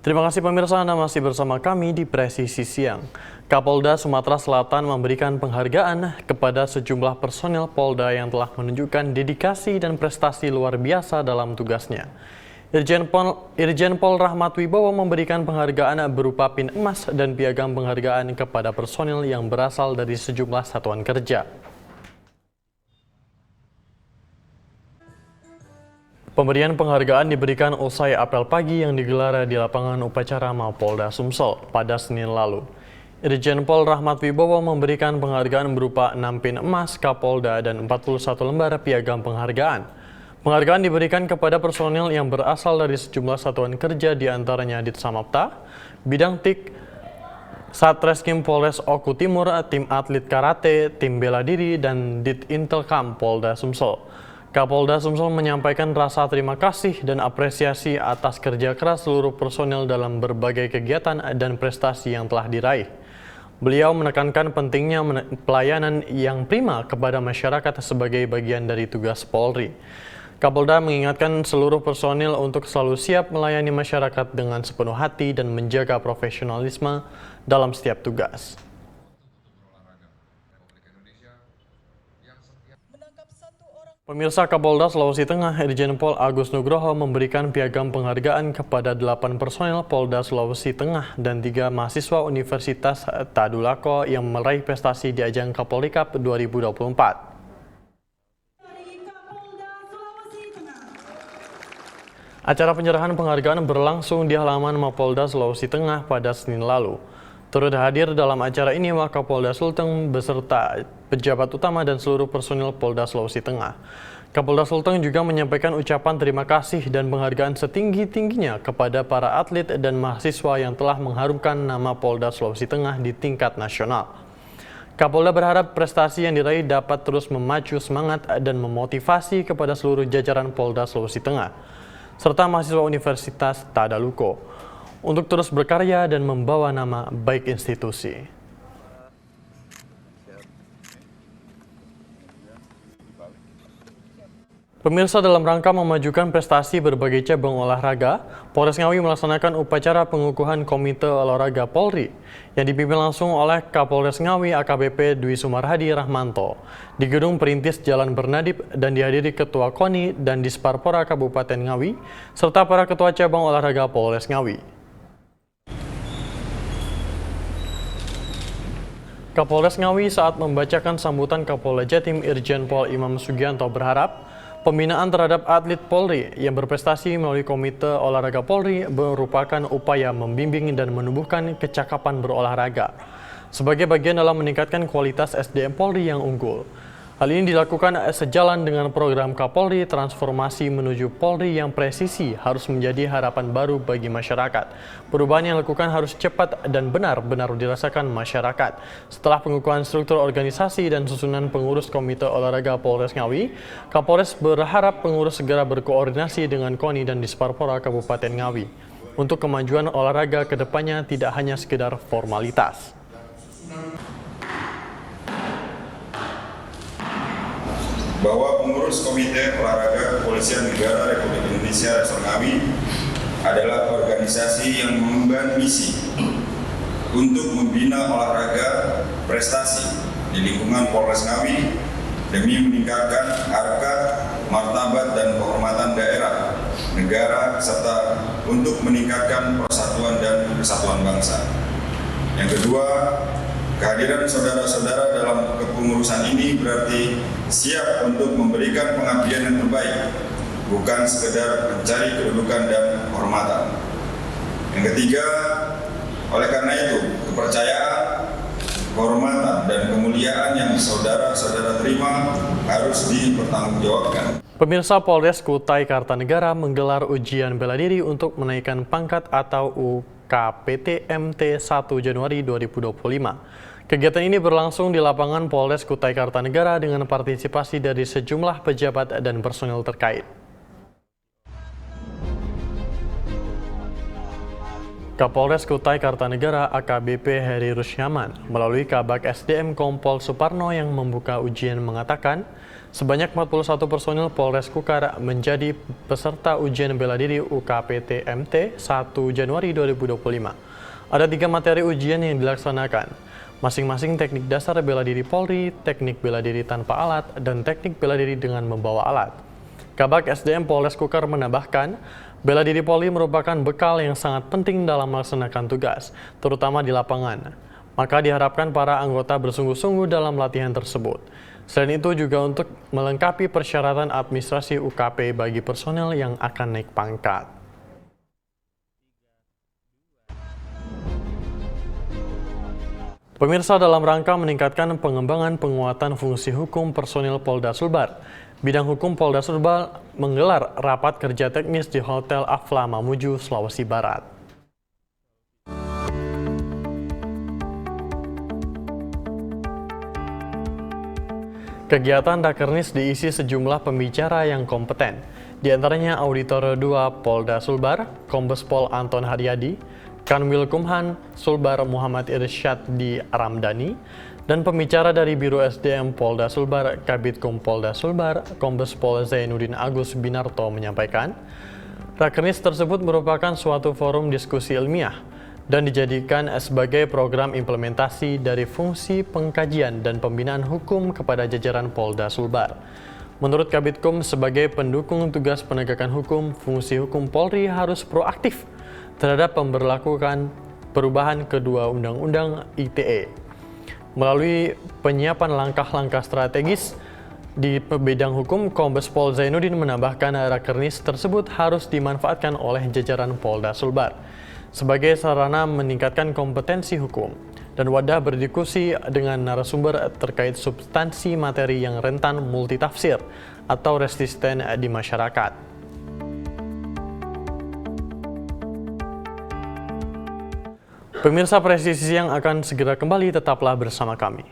Terima kasih pemirsa, Anda masih bersama kami di Presisi Siang. Kapolda Sumatera Selatan memberikan penghargaan kepada sejumlah personel Polda yang telah menunjukkan dedikasi dan prestasi luar biasa dalam tugasnya. Irjen Pol Rahmat Wibowo memberikan penghargaan berupa pin emas dan piagam penghargaan kepada personel yang berasal dari sejumlah satuan kerja. Pemberian penghargaan diberikan usai apel pagi yang digelar di lapangan upacara Mapolda Sumsel pada Senin lalu. Irjen Pol Rahmat Wibowo memberikan penghargaan berupa 6 pin emas Kapolda dan 41 lembar piagam penghargaan. Penghargaan diberikan kepada personil yang berasal dari sejumlah satuan kerja diantaranya Ditsamapta, Bidang TIK, Satreskrim Polres Oku Timur, Tim Atlet Karate, Tim Bela Diri, dan Ditintelkam Polda Sumsel. Kapolda Sumsel menyampaikan rasa terima kasih dan apresiasi atas kerja keras seluruh personel dalam berbagai kegiatan dan prestasi yang telah diraih. Beliau menekankan pentingnya pelayanan yang prima kepada masyarakat sebagai bagian dari tugas Polri. Kapolda mengingatkan seluruh personil untuk selalu siap melayani masyarakat dengan sepenuh hati dan menjaga profesionalisme dalam setiap tugas. Pemirsa, Kapolda Sulawesi Tengah Irjen Pol Agus Nugroho memberikan piagam penghargaan kepada 8 personel Polda Sulawesi Tengah dan 3 mahasiswa Universitas Tadulako yang meraih prestasi di ajang Kapolri Cup 2024. Acara penyerahan penghargaan berlangsung di halaman Mapolda Sulawesi Tengah pada Senin lalu. Turut hadir dalam acara ini Wakapolda Sulteng beserta pejabat utama dan seluruh personil Polda Sulawesi Tengah. Kapolda Sulteng juga menyampaikan ucapan terima kasih dan penghargaan setinggi-tingginya kepada para atlet dan mahasiswa yang telah mengharumkan nama Polda Sulawesi Tengah di tingkat nasional. Kapolda berharap prestasi yang diraih dapat terus memacu semangat dan memotivasi kepada seluruh jajaran Polda Sulawesi Tengah, serta mahasiswa Universitas Tadulako untuk terus berkarya dan membawa nama baik institusi. Pemirsa, dalam rangka memajukan prestasi berbagai cabang olahraga, Polres Ngawi melaksanakan upacara pengukuhan Komite Olahraga Polri yang dipimpin langsung oleh Kapolres Ngawi AKBP Dwi Sumarhadi Rahmanto di Gedung Perintis Jalan Bernadip dan dihadiri Ketua KONI dan Disparpora Kabupaten Ngawi serta para Ketua Cabang Olahraga Polres Ngawi. Kapolres Ngawi saat membacakan sambutan Kapolda Jatim Irjen Pol Imam Sugianto berharap pembinaan terhadap atlet Polri yang berprestasi melalui Komite Olahraga Polri merupakan upaya membimbing dan menumbuhkan kecakapan berolahraga sebagai bagian dalam meningkatkan kualitas SDM Polri yang unggul. Hal ini dilakukan sejalan dengan program Kapolri transformasi menuju Polri yang presisi harus menjadi harapan baru bagi masyarakat. Perubahan yang dilakukan harus cepat dan benar-benar dirasakan masyarakat. Setelah pengukuhan struktur organisasi dan susunan pengurus Komite Olahraga Polres Ngawi, Kapolres berharap pengurus segera berkoordinasi dengan KONI dan Disparpora Kabupaten Ngawi untuk kemajuan olahraga ke depannya tidak hanya sekedar formalitas. Bahwa pengurus Komite Olahraga Kepolisian Negara Republik Indonesia Resor Ngawi adalah organisasi yang mengemban misi untuk membina olahraga prestasi di lingkungan Polres Ngawi demi meningkatkan harkat, martabat, dan kehormatan daerah, negara, serta untuk meningkatkan persatuan dan kesatuan bangsa. Yang kedua, kehadiran saudara-saudara dalam kepengurusan ini berarti siap untuk memberikan pengabdian yang terbaik, bukan sekedar mencari kedudukan dan kehormatan. Yang ketiga, oleh karena itu, kepercayaan, kehormatan, dan kemuliaan yang saudara-saudara terima harus dipertanggungjawabkan. Pemirsa, Polres Kutai Kartanegara menggelar ujian bela diri untuk menaikkan pangkat atau UKPT MT 1 Januari 2025. Kegiatan ini berlangsung di lapangan Polres Kutai Kartanegara dengan partisipasi dari sejumlah pejabat dan personel terkait. Kapolres Kutai Kartanegara AKBP Heri Rusyaman melalui Kabak SDM Kompol Suparno yang membuka ujian mengatakan Sebanyak 41 personil Polres Kukar menjadi peserta ujian bela diri UKPTMT 1 Januari 2025. Ada 3 materi ujian yang dilaksanakan, masing-masing teknik dasar bela diri Polri, teknik bela diri tanpa alat, dan teknik bela diri dengan membawa alat. Kabag SDM Polres Kukar menambahkan, bela diri Polri merupakan bekal yang sangat penting dalam melaksanakan tugas, terutama di lapangan. Maka diharapkan para anggota bersungguh-sungguh dalam latihan tersebut. Selain itu juga untuk melengkapi persyaratan administrasi UKP bagi personel yang akan naik pangkat. Pemirsa, dalam rangka meningkatkan pengembangan penguatan fungsi hukum personil Polda Sulbar, Bidang Hukum Polda Sulbar menggelar rapat kerja teknis di Hotel Afla Mamuju, Sulawesi Barat. Kegiatan Rakernis diisi sejumlah pembicara yang kompeten, di antaranya Auditor 2 Polda Sulbar, Kombes Pol Anton Haryadi, Kanwil Kumhan Sulbar Muhammad Irsyadi Ramdhani, dan pembicara dari Biro SDM Polda Sulbar, Kabitkum Polda Sulbar, Kombes Pol Zainuddin Agus Binarto menyampaikan, Rakernis tersebut merupakan suatu forum diskusi ilmiah dan dijadikan sebagai program implementasi dari fungsi pengkajian dan pembinaan hukum kepada jajaran Polda Sulbar. Menurut Kabitkum, sebagai pendukung tugas penegakan hukum, fungsi hukum Polri harus proaktif terhadap pemberlakuan perubahan kedua Undang-Undang ITE. Melalui penyiapan langkah-langkah strategis di bidang hukum, Kombes Pol Zainuddin menambahkan Rakernis tersebut harus dimanfaatkan oleh jajaran Polda Sulbar sebagai sarana meningkatkan kompetensi hukum dan wadah berdiskusi dengan narasumber terkait substansi materi yang rentan multitafsir atau resisten di masyarakat. Pemirsa, Presisi yang akan segera kembali, tetaplah bersama kami.